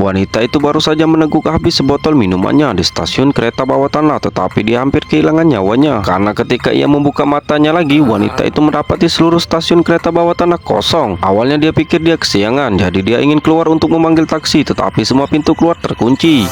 Wanita itu baru saja meneguk habis sebotol minumannya di stasiun kereta bawah tanah, tetapi dia hampir kehilangan nyawanya karena ketika ia membuka matanya lagi, wanita itu mendapati seluruh stasiun kereta bawah tanah kosong. Awalnya dia pikir dia kesiangan, jadi dia ingin keluar untuk memanggil taksi, tetapi semua pintu keluar terkunci.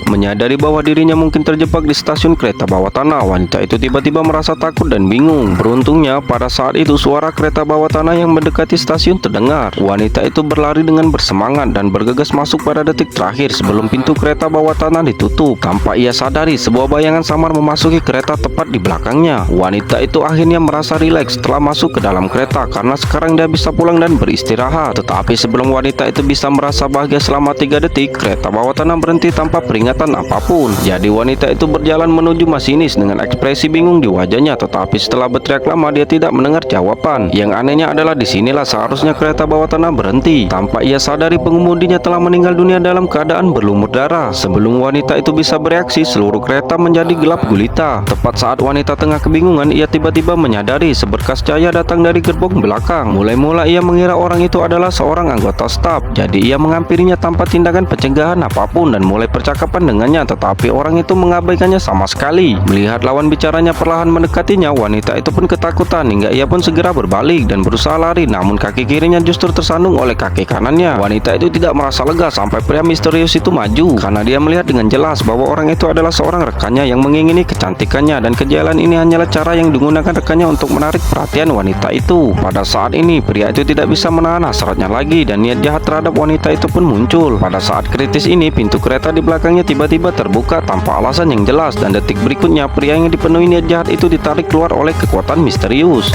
Menyadari bahwa dirinya mungkin terjebak di stasiun kereta bawah tanah, wanita itu tiba-tiba merasa takut dan bingung. Beruntungnya pada saat itu suara kereta bawah tanah yang mendekati stasiun terdengar. Wanita itu berlari dengan bersemangat dan bergegas masuk pada detik terakhir sebelum pintu kereta bawah tanah ditutup. Tanpa ia sadari, sebuah bayangan samar memasuki kereta tepat di belakangnya. Wanita itu akhirnya merasa rileks setelah masuk ke dalam kereta karena sekarang dia bisa pulang dan beristirahat. Tetapi sebelum wanita itu bisa merasa bahagia selama 3 detik, kereta bawah tanah berhenti tanpa peringatan apapun. Jadi wanita itu berjalan menuju masinis dengan ekspresi bingung di wajahnya, tetapi setelah berteriak lama dia tidak mendengar jawaban. Yang anehnya adalah disinilah seharusnya kereta bawah tanah berhenti. Tanpa ia sadari, pengemudinya telah meninggal dunia dalam keadaan berlumur darah. Sebelum wanita itu bisa bereaksi, seluruh kereta menjadi gelap gulita. Tepat saat wanita tengah kebingungan, ia tiba-tiba menyadari seberkas cahaya datang dari gerbong belakang. Mula-mula ia mengira orang itu adalah seorang anggota staf, jadi ia menghampirinya tanpa tindakan pencegahan apapun dan mulai percakapan dengannya, tetapi orang itu mengabaikannya sama sekali. Melihat lawan bicaranya perlahan mendekatinya, wanita itu pun ketakutan hingga ia pun segera berbalik dan berusaha lari, namun kaki kirinya justru tersandung oleh kaki kanannya. Wanita itu tidak merasa lega sampai pria misterius itu maju, karena dia melihat dengan jelas bahwa orang itu adalah seorang rekannya yang mengingini kecantikannya, dan kejalan ini hanyalah cara yang digunakan rekannya untuk menarik perhatian wanita itu. Pada saat ini pria itu tidak bisa menahan hasratnya lagi dan niat jahat terhadap wanita itu pun muncul. Pada saat kritis ini, pintu kereta di belakangnya tiba-tiba terbuka tanpa alasan yang jelas, dan detik berikutnya pria yang dipenuhi niat jahat itu ditarik keluar oleh kekuatan misterius.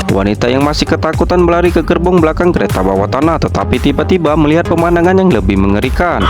Wanita yang masih ketakutan berlari ke gerbong belakang kereta bawah tanah, tetapi tiba-tiba melihat pemandangan yang lebih mengerikan.